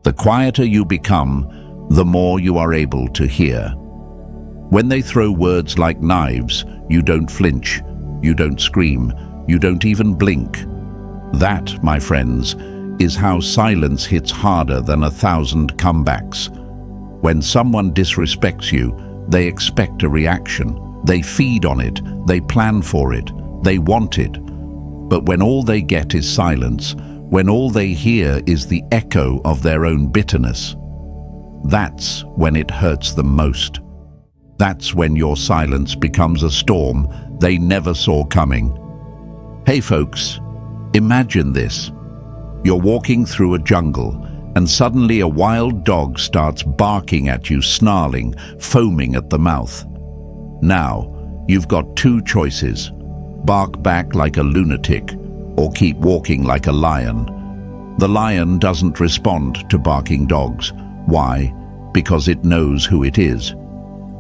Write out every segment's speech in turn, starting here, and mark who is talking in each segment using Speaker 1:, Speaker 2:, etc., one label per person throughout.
Speaker 1: The quieter you become, the more you are able to hear. When they throw words like knives, you don't flinch, you don't scream, you don't even blink. That, my friends, is how silence hits harder than 1,000 comebacks. When someone disrespects you, they expect a reaction. They feed on it, they plan for it, they want it. But when all they get is silence, when all they hear is the echo of their own bitterness, that's when it hurts them most. That's when your silence becomes a storm they never saw coming. Hey folks, imagine this. You're walking through a jungle, and suddenly a wild dog starts barking at you, snarling, foaming at the mouth. Now, you've got two choices. Bark back like a lunatic, or keep walking like a lion. The lion doesn't respond to barking dogs. Why? Because it knows who it is.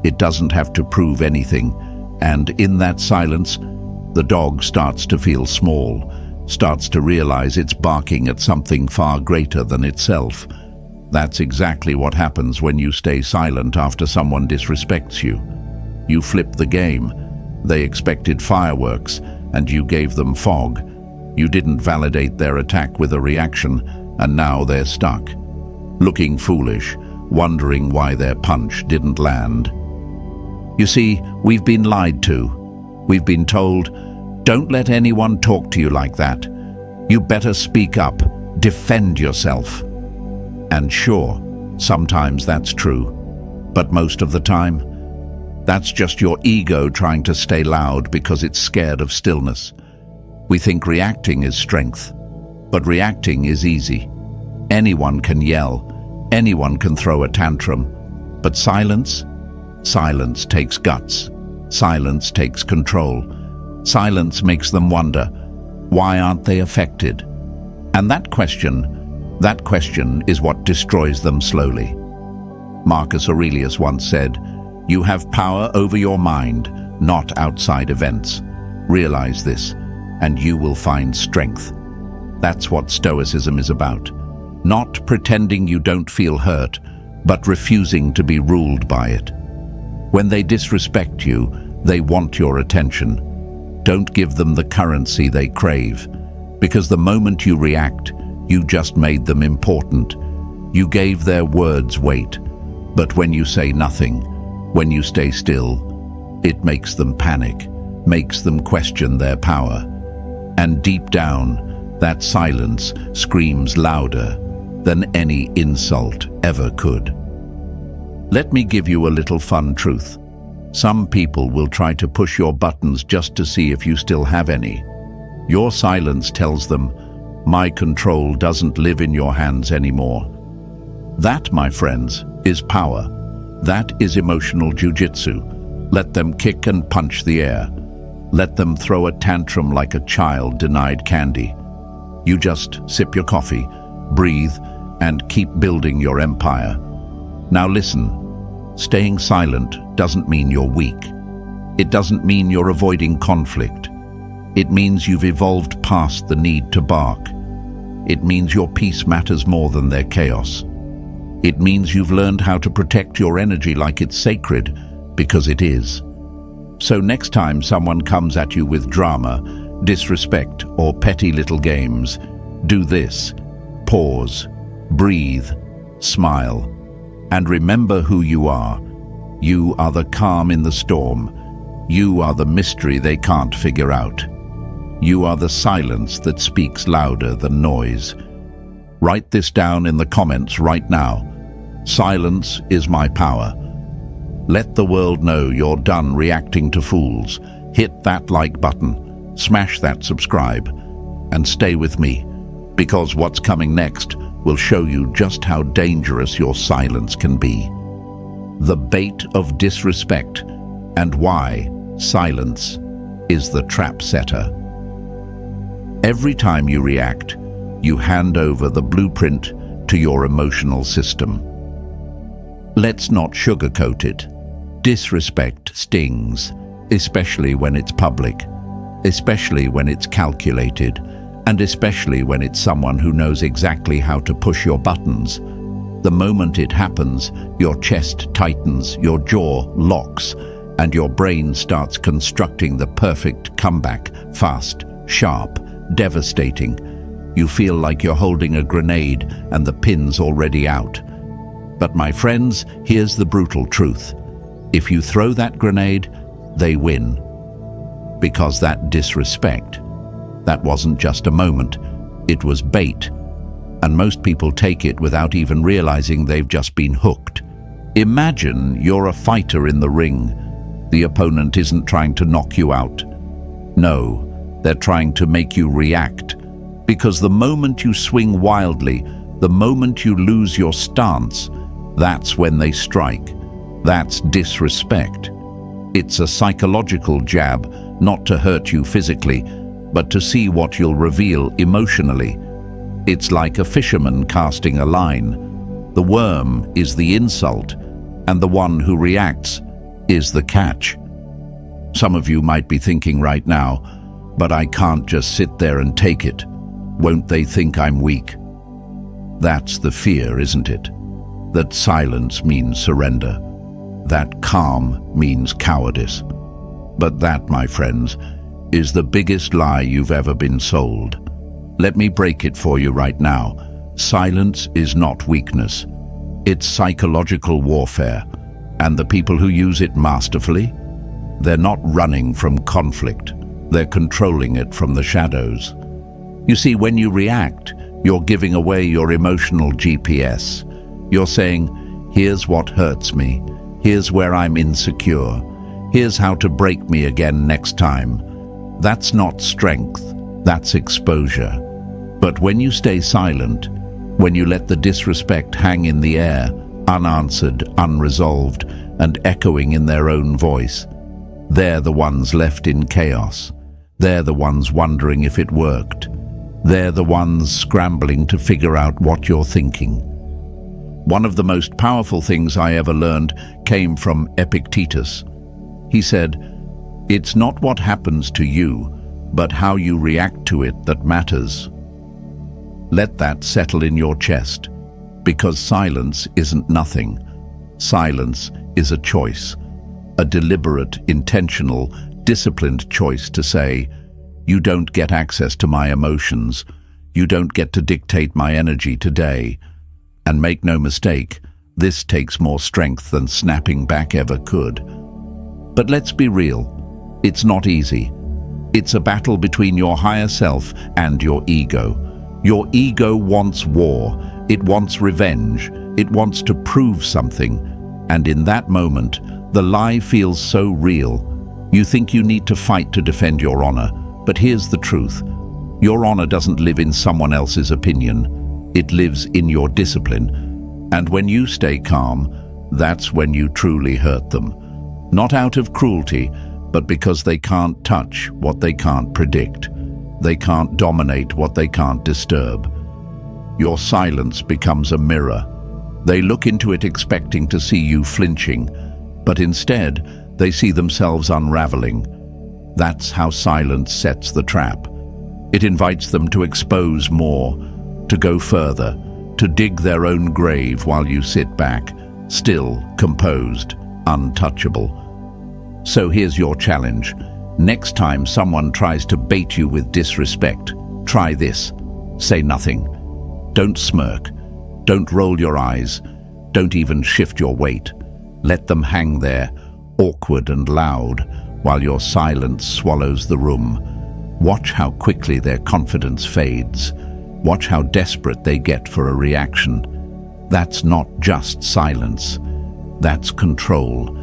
Speaker 1: It doesn't have to prove anything, and in that silence, the dog starts to feel small, starts to realize it's barking at something far greater than itself. That's exactly what happens when you stay silent after someone disrespects you. You flip the game. They expected fireworks, and you gave them fog. You didn't validate their attack with a reaction, and now they're stuck, looking foolish, wondering why their punch didn't land. You see, we've been lied to. We've been told, don't let anyone talk to you like that. You better speak up, defend yourself. And sure, sometimes that's true, but most of the time, that's just your ego trying to stay loud because it's scared of stillness. We think reacting is strength, but reacting is easy. Anyone can yell, anyone can throw a tantrum, but silence? Silence takes guts. Silence takes control. Silence makes them wonder, why aren't they affected? And that question is what destroys them slowly. Marcus Aurelius once said, "You have power over your mind, not outside events. Realize this, and you will find strength." That's what Stoicism is about. Not pretending you don't feel hurt, but refusing to be ruled by it. When they disrespect you, they want your attention. Don't give them the currency they crave, because the moment you react, you just made them important. You gave their words weight. But when you say nothing, when you stay still, it makes them panic, makes them question their power. And deep down, that silence screams louder than any insult ever could. Let me give you a little fun truth. Some people will try to push your buttons just to see if you still have any. Your silence tells them, my control doesn't live in your hands anymore. That, my friends, is power. That is emotional jujitsu. Let them kick and punch the air. Let them throw a tantrum like a child denied candy. You just sip your coffee, breathe, and keep building your empire. Now listen, staying silent doesn't mean you're weak. It doesn't mean you're avoiding conflict. It means you've evolved past the need to bark. It means your peace matters more than their chaos. It means you've learned how to protect your energy like it's sacred, because it is. So next time someone comes at you with drama, disrespect, or petty little games, do this. Pause, breathe, smile, and remember who you are. You are the calm in the storm. You are the mystery they can't figure out. You are the silence that speaks louder than noise. Write this down in the comments right now. Silence is my power. Let the world know you're done reacting to fools. Hit that like button, smash that subscribe, and stay with me, because what's coming next will show you just how dangerous your silence can be. The bait of disrespect, and why silence is the trap setter. Every time you react, you hand over the blueprint to your emotional system. Let's not sugarcoat it. Disrespect stings, especially when it's public, especially when it's calculated, and especially when it's someone who knows exactly how to push your buttons. The moment it happens, your chest tightens, your jaw locks, and your brain starts constructing the perfect comeback, fast, sharp, devastating. You feel like you're holding a grenade and the pin's already out. But my friends, here's the brutal truth. If you throw that grenade, they win. Because that disrespect, that wasn't just a moment, it was bait. And most people take it without even realizing they've just been hooked. Imagine you're a fighter in the ring. The opponent isn't trying to knock you out. No, they're trying to make you react. Because the moment you swing wildly, the moment you lose your stance, that's when they strike. That's disrespect. It's a psychological jab, not to hurt you physically, but to see what you'll reveal emotionally. It's like a fisherman casting a line. The worm is the insult, and the one who reacts is the catch. Some of you might be thinking right now, but I can't just sit there and take it. Won't they think I'm weak? That's the fear, isn't it? That silence means surrender. That calm means cowardice. But that, my friends, is the biggest lie you've ever been sold. Let me break it for you right now. Silence is not weakness. It's psychological warfare. And the people who use it masterfully, they're not running from conflict. They're controlling it from the shadows. You see, when you react, you're giving away your emotional GPS. You're saying, here's what hurts me. Here's where I'm insecure. Here's how to break me again next time. That's not strength. That's exposure. But when you stay silent, when you let the disrespect hang in the air, unanswered, unresolved, and echoing in their own voice, they're the ones left in chaos. They're the ones wondering if it worked. They're the ones scrambling to figure out what you're thinking. One of the most powerful things I ever learned came from Epictetus. He said, "It's not what happens to you, but how you react to it that matters." Let that settle in your chest, because silence isn't nothing. Silence is a choice, a deliberate, intentional, disciplined choice to say, you don't get access to my emotions, you don't get to dictate my energy today. And make no mistake, this takes more strength than snapping back ever could. But let's be real, it's not easy. It's a battle between your higher self and your ego. Your ego wants war, it wants revenge, it wants to prove something, and in that moment, the lie feels so real. You think you need to fight to defend your honor, but here's the truth. Your honor doesn't live in someone else's opinion, it lives in your discipline. And when you stay calm, that's when you truly hurt them. Not out of cruelty, but because they can't touch what they can't predict. They can't dominate what they can't disturb. Your silence becomes a mirror. They look into it expecting to see you flinching, but instead they see themselves unraveling. That's how silence sets the trap. It invites them to expose more, to go further, to dig their own grave while you sit back, still, composed, untouchable. So here's your challenge. Next time someone tries to bait you with disrespect, try this. Say nothing. Don't smirk. Don't roll your eyes. Don't even shift your weight. Let them hang there, awkward and loud, while your silence swallows the room. Watch how quickly their confidence fades. Watch how desperate they get for a reaction. That's not just silence. That's control.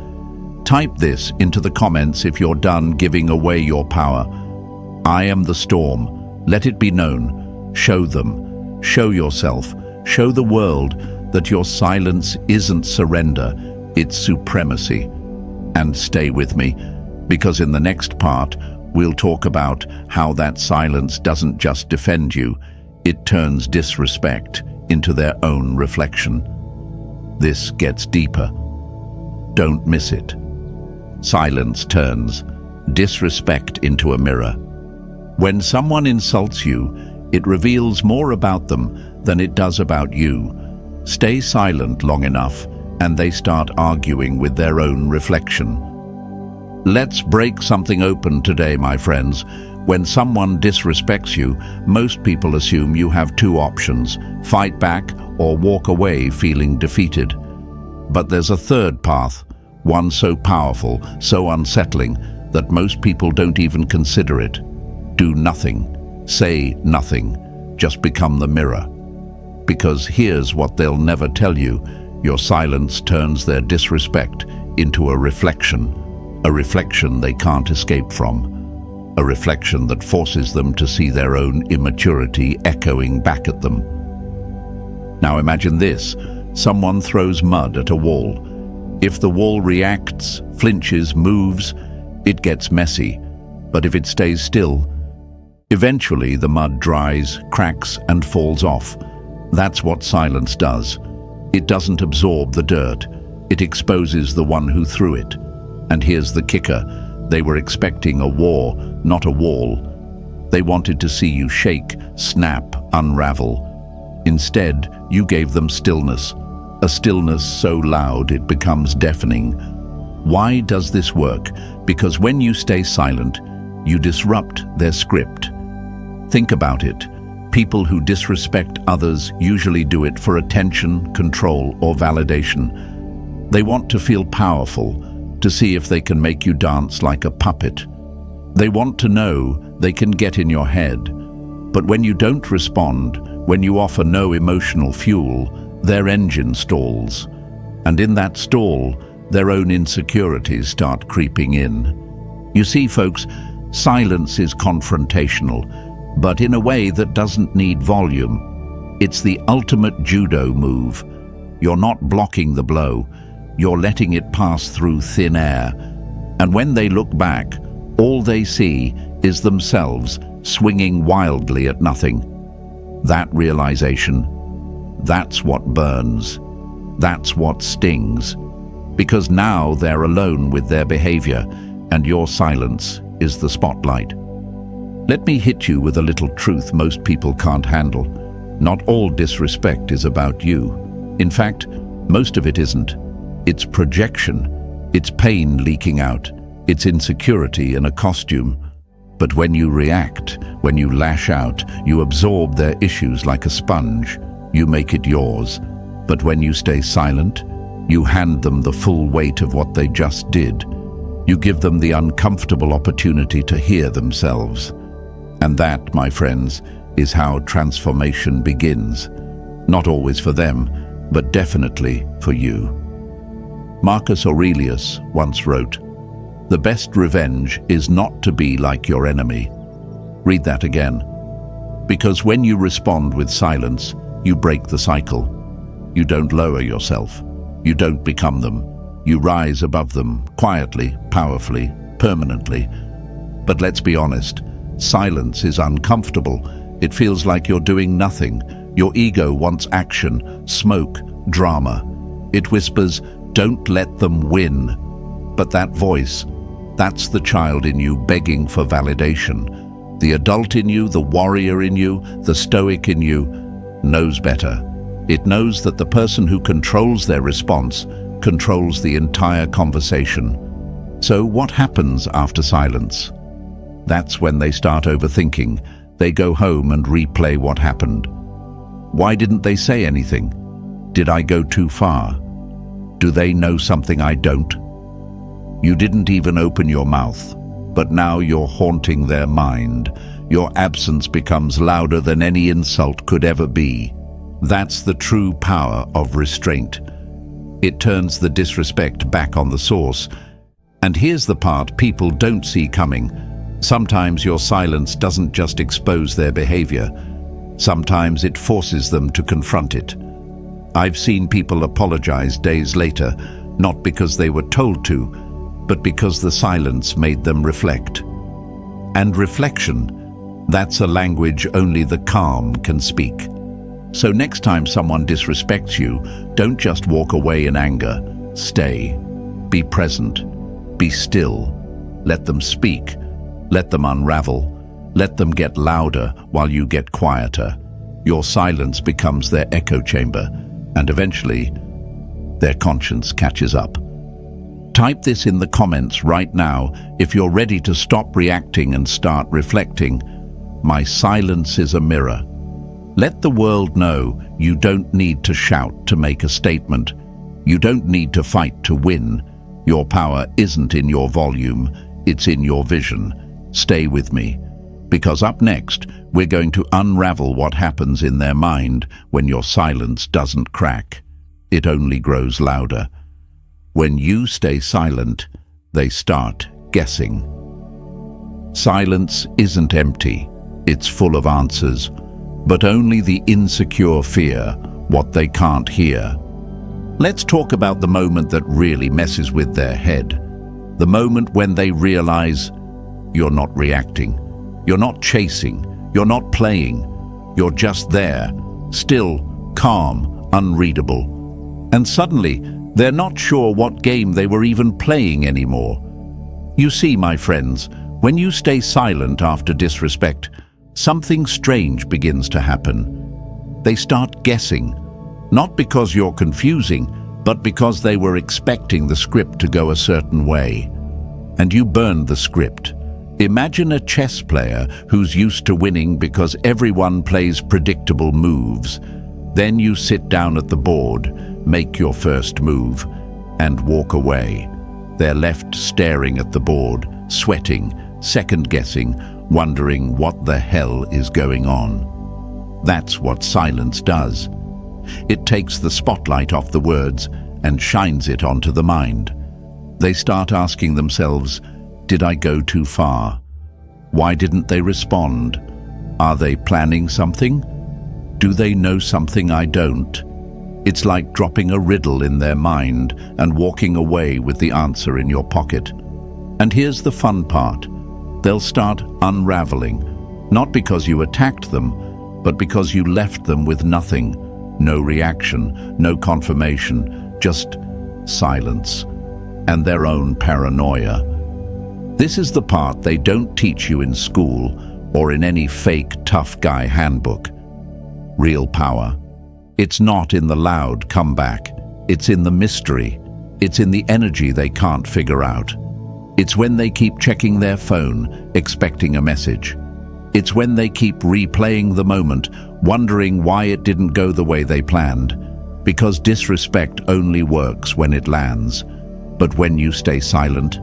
Speaker 1: Type this into the comments if you're done giving away your power. I am the storm. Let it be known. Show them. Show yourself. Show the world that your silence isn't surrender, it's supremacy. And stay with me, because in the next part, we'll talk about how that silence doesn't just defend you, it turns disrespect into their own reflection. This gets deeper. Don't miss it. Silence turns disrespect into a mirror. When someone insults you, it reveals more about them than it does about you. Stay silent long enough, and they start arguing with their own reflection. Let's break something open today, my friends. When someone disrespects you, most people assume you have two options: fight back or walk away feeling defeated. But there's a third path, one so powerful, so unsettling, that most people don't even consider it. Do nothing. Say nothing. Just become the mirror. Because here's what they'll never tell you: your silence turns their disrespect into a reflection they can't escape from. A reflection that forces them to see their own immaturity echoing back at them. Now imagine this: someone throws mud at a wall. If the wall reacts, flinches, moves, it gets messy. But if it stays still, eventually the mud dries, cracks, and falls off. That's what silence does. It doesn't absorb the dirt. It exposes the one who threw it. And here's the kicker: they were expecting a war, not a wall. They wanted to see you shake, snap, unravel. Instead, you gave them stillness, a stillness so loud it becomes deafening. Why does this work? Because when you stay silent, you disrupt their script. Think about it. People who disrespect others usually do it for attention, control, or validation. They want to feel powerful, to see if they can make you dance like a puppet. They want to know they can get in your head. But when you don't respond, when you offer no emotional fuel, their engine stalls. And in that stall, their own insecurities start creeping in. You see, folks, silence is confrontational, but in a way that doesn't need volume. It's the ultimate judo move. You're not blocking the blow, you're letting it pass through thin air. And when they look back, all they see is themselves swinging wildly at nothing. That realization, that's what burns. That's what stings. Because now they're alone with their behavior, and your silence is the spotlight. Let me hit you with a little truth most people can't handle. Not all disrespect is about you. In fact, most of it isn't. It's projection. It's pain leaking out. It's insecurity in a costume. But when you react, when you lash out, you absorb their issues like a sponge. You make it yours. But when you stay silent, you hand them the full weight of what they just did. You give them the uncomfortable opportunity to hear themselves. And that, my friends, is how transformation begins. Not always for them, but definitely for you. Marcus Aurelius once wrote, "The best revenge is not to be like your enemy." Read that again. Because when you respond with silence, you break the cycle. You don't lower yourself. You don't become them. You rise above them, quietly, powerfully, permanently. But let's be honest, silence is uncomfortable. It feels like you're doing nothing. Your ego wants action, smoke, drama. It whispers, "Don't let them win." But that voice, that's the child in you begging for validation. The adult in you, the warrior in you, the stoic in you, knows better. It knows that the person who controls their response controls the entire conversation. So what happens after silence? That's when they start overthinking. They go home and replay what happened. Why didn't they say anything? Did I go too far? Do they know something I don't? You didn't even open your mouth, but now you're haunting their mind. Your absence becomes louder than any insult could ever be. That's the true power of restraint. It turns the disrespect back on the source. And here's the part people don't see coming. Sometimes your silence doesn't just expose their behavior. Sometimes it forces them to confront it. I've seen people apologize days later, not because they were told to, but because the silence made them reflect. And reflection, that's a language only the calm can speak. So next time someone disrespects you, don't just walk away in anger. Stay. Be present. Be still. Let them speak. Let them unravel. Let them get louder while you get quieter. Your silence becomes their echo chamber. And eventually, their conscience catches up. Type this in the comments right now if you're ready to stop reacting and start reflecting. My silence is a mirror. Let the world know you don't need to shout to make a statement. You don't need to fight to win. Your power isn't in your volume, it's in your vision. Stay with me, because up next, we're going to unravel what happens in their mind when your silence doesn't crack. It only grows louder. When you stay silent, they start guessing. Silence isn't empty, it's full of answers, but only the insecure fear what they can't hear. Let's talk about the moment that really messes with their head. The moment when they realize you're not reacting, you're not chasing, you're not playing, you're just there, still, calm, unreadable. And suddenly, they're not sure what game they were even playing anymore. You see, my friends, when you stay silent after disrespect, something strange begins to happen. They start guessing, not because you're confusing, but because they were expecting the script to go a certain way. And you burned the script. Imagine a chess player who's used to winning because everyone plays predictable moves. Then you sit down at the board, make your first move, and walk away. They're left staring at the board, sweating, second-guessing, wondering what the hell is going on. That's what silence does. It takes the spotlight off the words and shines it onto the mind. They start asking themselves, did I go too far? Why didn't they respond? Are they planning something? Do they know something I don't? It's like dropping a riddle in their mind and walking away with the answer in your pocket. And here's the fun part. They'll start unraveling, not because you attacked them, but because you left them with nothing. No reaction, no confirmation, just silence and their own paranoia. This is the part they don't teach you in school or in any fake tough guy handbook. Real power. It's not in the loud comeback. It's in the mystery. It's in the energy they can't figure out. It's when they keep checking their phone, expecting a message. It's when they keep replaying the moment, wondering why it didn't go the way they planned. Because disrespect only works when it lands. But when you stay silent,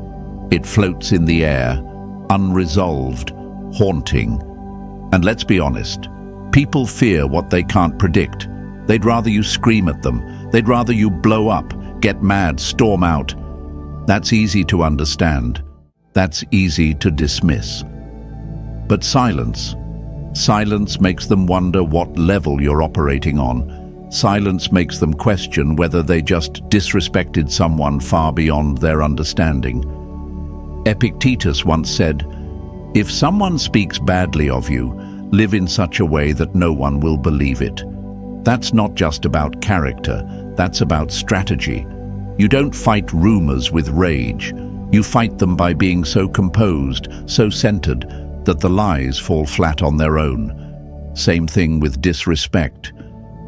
Speaker 1: it floats in the air, unresolved, haunting. And let's be honest, people fear what they can't predict. They'd rather you scream at them. They'd rather you blow up, get mad, storm out. That's easy to understand. That's easy to dismiss. But silence makes them wonder what level you're operating on. Silence makes them question whether they just disrespected someone far beyond their understanding. Epictetus once said, "If someone speaks badly of you, live in such a way that no one will believe it." That's not just about character, that's about strategy. You don't fight rumors with rage. You fight them by being so composed, so centered, that the lies fall flat on their own. Same thing with disrespect.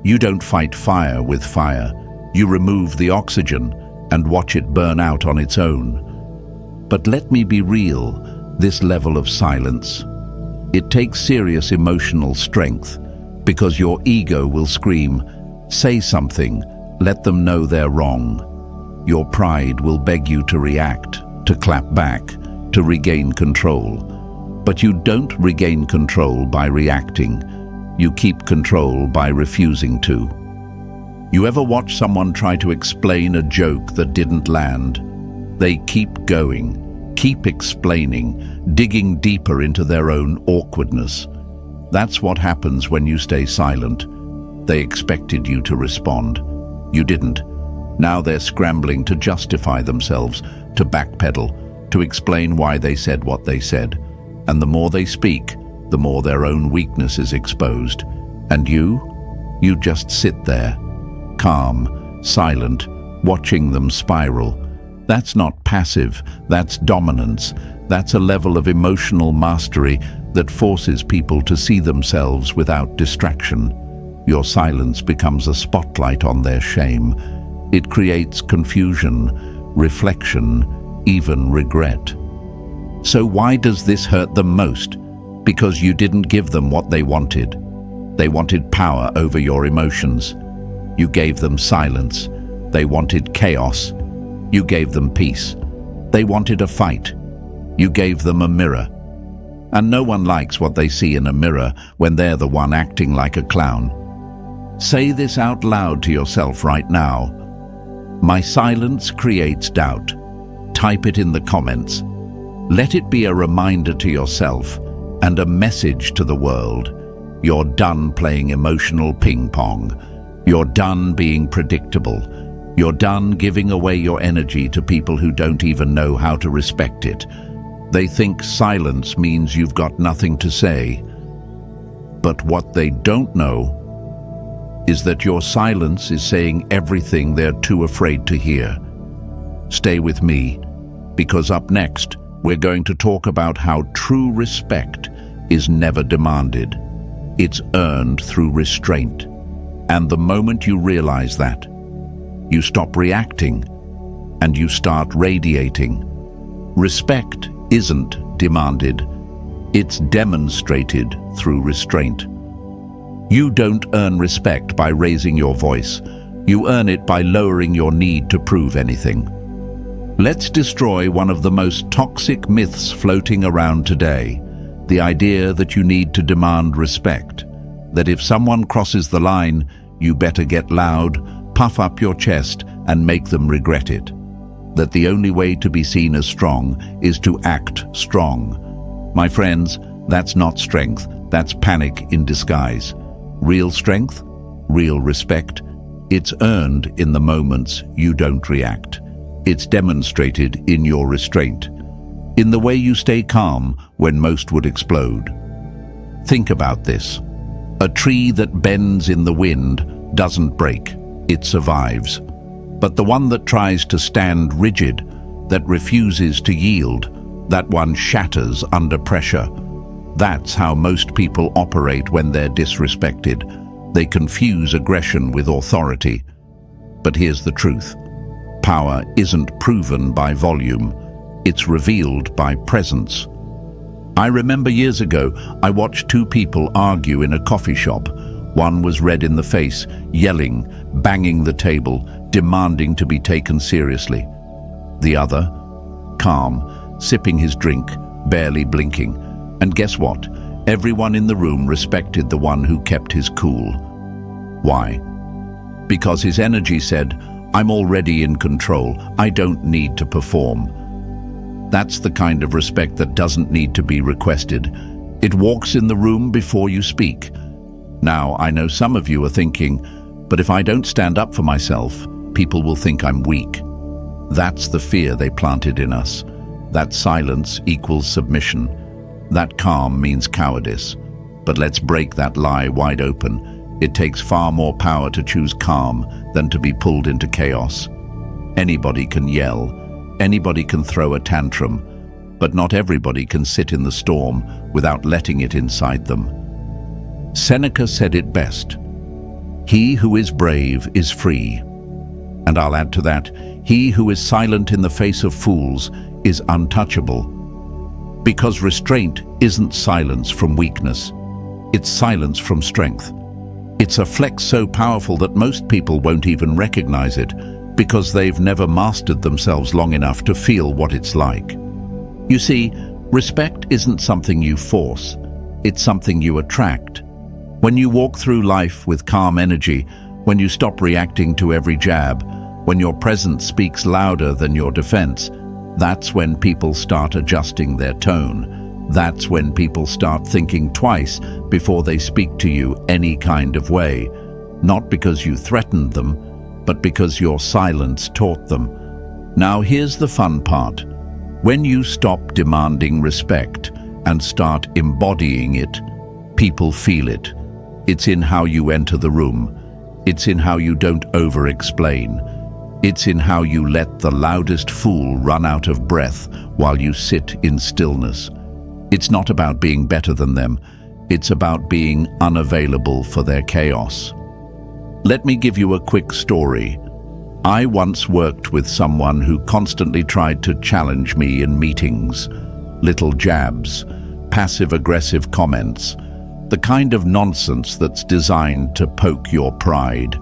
Speaker 1: You don't fight fire with fire. You remove the oxygen and watch it burn out on its own. But let me be real, this level of silence, it takes serious emotional strength, because your ego will scream, say something, let them know they're wrong. Your pride will beg you to react, to clap back, to regain control. But you don't regain control by reacting. You keep control by refusing to. You ever watch someone try to explain a joke that didn't land? They keep going, keep explaining, digging deeper into their own awkwardness. That's what happens when you stay silent. They expected you to respond. You didn't. Now they're scrambling to justify themselves, to backpedal, to explain why they said what they said. And the more they speak, the more their own weakness is exposed. And you just sit there, calm, silent, watching them spiral. That's not passive, that's dominance. That's a level of emotional mastery that forces people to see themselves without distraction. Your silence becomes a spotlight on their shame. It creates confusion, reflection, even regret. So why does this hurt them most? Because you didn't give them what they wanted. They wanted power over your emotions. You gave them silence. They wanted chaos. You gave them peace. They wanted a fight. You gave them a mirror. And no one likes what they see in a mirror when they're the one acting like a clown. Say this out loud to yourself right now. My silence creates doubt. Type it in the comments. Let it be a reminder to yourself and a message to the world. You're done playing emotional ping pong. You're done being predictable. You're done giving away your energy to people who don't even know how to respect it. They think silence means you've got nothing to say. But what they don't know is that your silence is saying everything they're too afraid to hear. Stay with me, because up next, we're going to talk about how true respect is never demanded. It's earned through restraint. And the moment you realize that, you stop reacting and you start radiating. Respect isn't demanded. It's demonstrated through restraint. You don't earn respect by raising your voice. You earn it by lowering your need to prove anything. Let's destroy one of the most toxic myths floating around today, the idea that you need to demand respect, that if someone crosses the line, you better get loud, puff up your chest, and make them regret it. That the only way to be seen as strong is to act strong. My friends, that's not strength, that's panic in disguise. Real strength, real respect, it's earned in the moments you don't react. It's demonstrated in your restraint, in the way you stay calm when most would explode. Think about this. A tree that bends in the wind doesn't break, it survives. But the one that tries to stand rigid, that refuses to yield, that one shatters under pressure. That's how most people operate when they're disrespected. They confuse aggression with authority. But here's the truth. Power isn't proven by volume. It's revealed by presence. I remember years ago, I watched two people argue in a coffee shop. One was red in the face, yelling, banging the table, demanding to be taken seriously. The other, calm, sipping his drink, barely blinking. And guess what? Everyone in the room respected the one who kept his cool. Why? Because his energy said, I'm already in control. I don't need to perform. That's the kind of respect that doesn't need to be requested. It walks in the room before you speak. Now, I know some of you are thinking, but if I don't stand up for myself, people will think I'm weak. That's the fear they planted in us. That silence equals submission. That calm means cowardice. But let's break that lie wide open. It takes far more power to choose calm than to be pulled into chaos. Anybody can yell. Anybody can throw a tantrum. But not everybody can sit in the storm without letting it inside them. Seneca said it best. He who is brave is free. And I'll add to that, he who is silent in the face of fools is untouchable. Because restraint isn't silence from weakness. It's silence from strength. It's a flex so powerful that most people won't even recognize it because they've never mastered themselves long enough to feel what it's like. You see, respect isn't something you force. It's something you attract. When you walk through life with calm energy, when you stop reacting to every jab, when your presence speaks louder than your defense, that's when people start adjusting their tone. That's when people start thinking twice before they speak to you any kind of way. Not because you threatened them, but because your silence taught them. Now here's the fun part. When you stop demanding respect and start embodying it, people feel it. It's in how you enter the room. It's in how you don't over-explain. It's in how you let the loudest fool run out of breath while you sit in stillness. It's not about being better than them. It's about being unavailable for their chaos. Let me give you a quick story. I once worked with someone who constantly tried to challenge me in meetings. Little jabs, passive-aggressive comments, the kind of nonsense that's designed to poke your pride.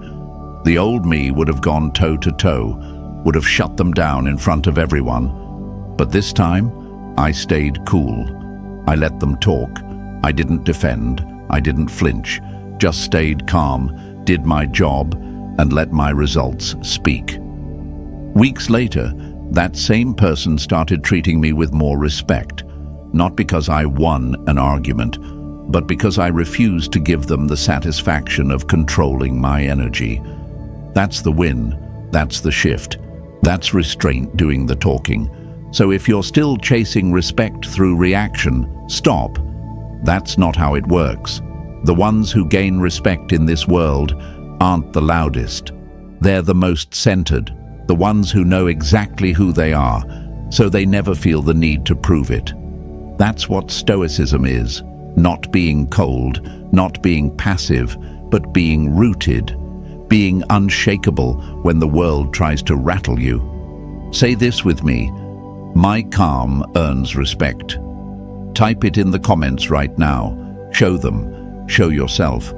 Speaker 1: The old me would have gone toe-to-toe, would have shut them down in front of everyone. But this time, I stayed cool. I let them talk. I didn't defend. I didn't flinch. Just stayed calm, did my job, and let my results speak. Weeks later, that same person started treating me with more respect, not because I won an argument, but because I refused to give them the satisfaction of controlling my energy. That's the win. That's the shift. That's restraint doing the talking. So if you're still chasing respect through reaction, stop. That's not how it works. The ones who gain respect in this world aren't the loudest. They're the most centered, the ones who know exactly who they are, so they never feel the need to prove it. That's what Stoicism is. Not being cold, not being passive, but being rooted, being unshakable when the world tries to rattle you. Say this with me: my calm earns respect. Type it in the comments right now. Show them, show yourself.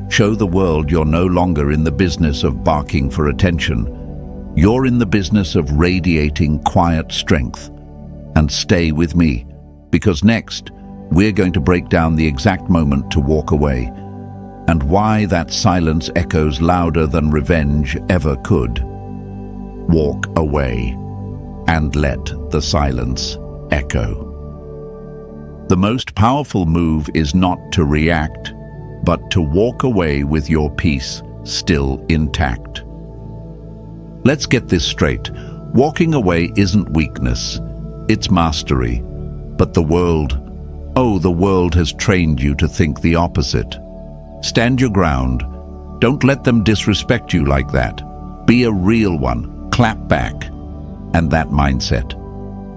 Speaker 1: Show the world you're no longer in the business of barking for attention. You're in the business of radiating quiet strength. And stay with me, because next, we're going to break down the exact moment to walk away, and why that silence echoes louder than revenge ever could. Walk away, and let the silence echo. The most powerful move is not to react, but to walk away with your peace still intact. Let's get this straight. Walking away isn't weakness, it's mastery. But the world has trained you to think the opposite. Stand your ground. Don't let them disrespect you like that. Be a real one. Clap back. And that mindset.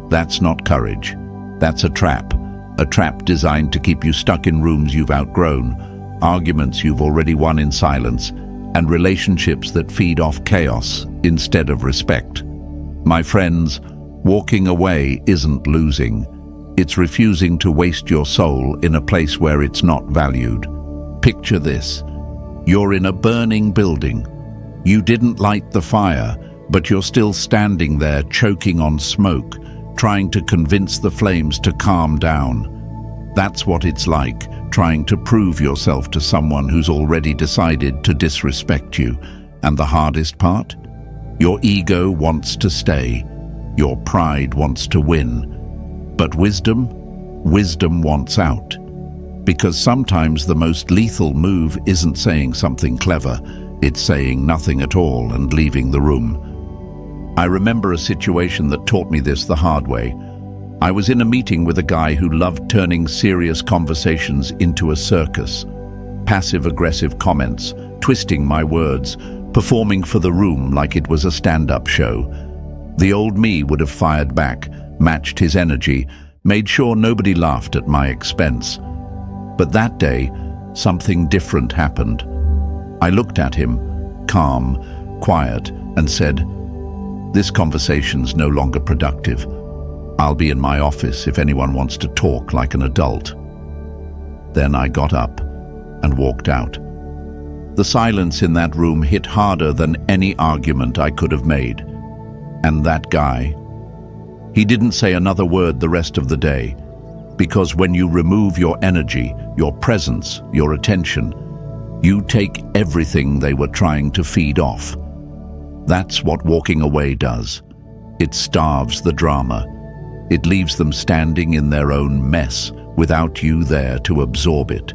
Speaker 1: That's not courage. That's a trap. A trap designed to keep you stuck in rooms you've outgrown, arguments you've already won in silence, and relationships that feed off chaos instead of respect. My friends, walking away isn't losing. It's refusing to waste your soul in a place where it's not valued. Picture this. You're in a burning building. You didn't light the fire, but you're still standing there choking on smoke, trying to convince the flames to calm down. That's what it's like, trying to prove yourself to someone who's already decided to disrespect you. And the hardest part? Your ego wants to stay. Your pride wants to win. But wisdom wants out. Because sometimes the most lethal move isn't saying something clever, it's saying nothing at all and leaving the room. I remember a situation that taught me this the hard way. I was in a meeting with a guy who loved turning serious conversations into a circus. Passive-aggressive comments, twisting my words, performing for the room like it was a stand-up show. The old me would have fired back, matched his energy, made sure nobody laughed at my expense. But that day, something different happened. I looked at him, calm, quiet, and said, "This conversation's no longer productive. I'll be in my office if anyone wants to talk like an adult." Then I got up and walked out. The silence in that room hit harder than any argument I could have made. And that guy, he didn't say another word the rest of the day, because when you remove your energy, your presence, your attention, you take everything they were trying to feed off. That's what walking away does. It starves the drama. It leaves them standing in their own mess without you there to absorb it.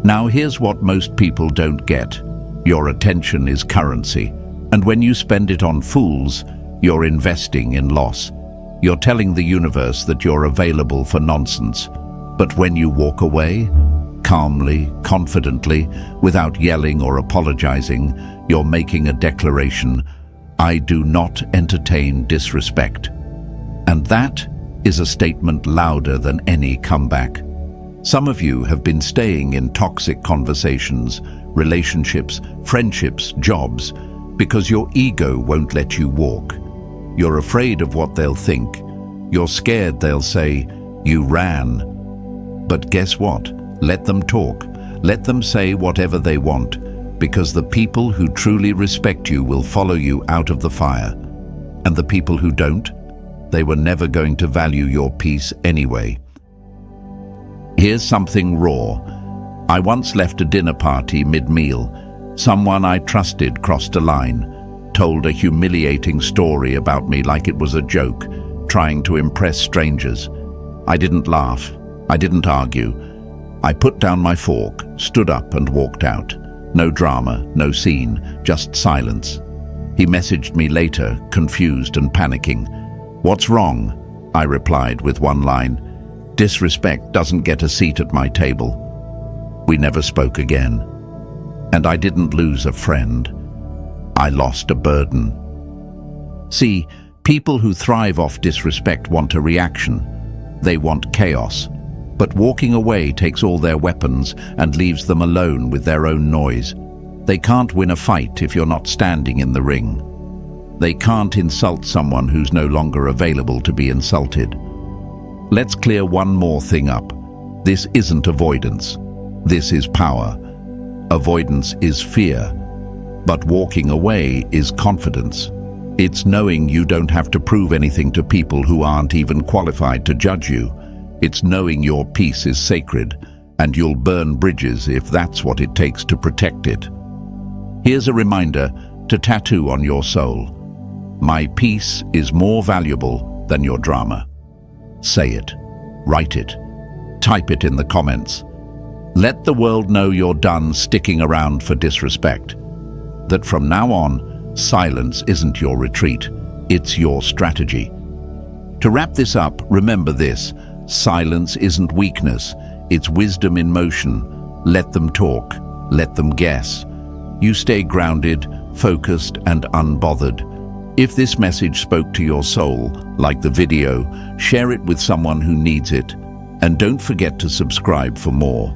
Speaker 1: Now here's what most people don't get. Your attention is currency, and when you spend it on fools, you're investing in loss. You're telling the universe that you're available for nonsense. But when you walk away, calmly, confidently, without yelling or apologizing, you're making a declaration: I do not entertain disrespect. And that is a statement louder than any comeback. Some of you have been staying in toxic conversations, relationships, friendships, jobs, because your ego won't let you walk. You're afraid of what they'll think. You're scared they'll say, "You ran." But guess what? Let them talk. Let them say whatever they want, because the people who truly respect you will follow you out of the fire. And the people who don't, they were never going to value your peace anyway. Here's something raw. I once left a dinner party mid-meal. Someone I trusted crossed a line, told a humiliating story about me like it was a joke, trying to impress strangers. I didn't laugh. I didn't argue. I put down my fork, stood up and walked out. No drama, no scene, just silence. He messaged me later, confused and panicking. "What's wrong?" I replied with one line. "Disrespect doesn't get a seat at my table." We never spoke again. And I didn't lose a friend. I lost a burden. See, people who thrive off disrespect want a reaction. They want chaos. But walking away takes all their weapons and leaves them alone with their own noise. They can't win a fight if you're not standing in the ring. They can't insult someone who's no longer available to be insulted. Let's clear one more thing up. This isn't avoidance. This is power. Avoidance is fear. But walking away is confidence. It's knowing you don't have to prove anything to people who aren't even qualified to judge you. It's knowing your peace is sacred, and you'll burn bridges if that's what it takes to protect it. Here's a reminder to tattoo on your soul. My peace is more valuable than your drama. Say it, write it, type it in the comments. Let the world know you're done sticking around for disrespect. That from now on, silence isn't your retreat, it's your strategy. To wrap this up, remember this: silence isn't weakness, it's wisdom in motion. Let them talk, let them guess. You stay grounded, focused, and unbothered. If this message spoke to your soul, like the video, share it with someone who needs it. And don't forget to subscribe for more.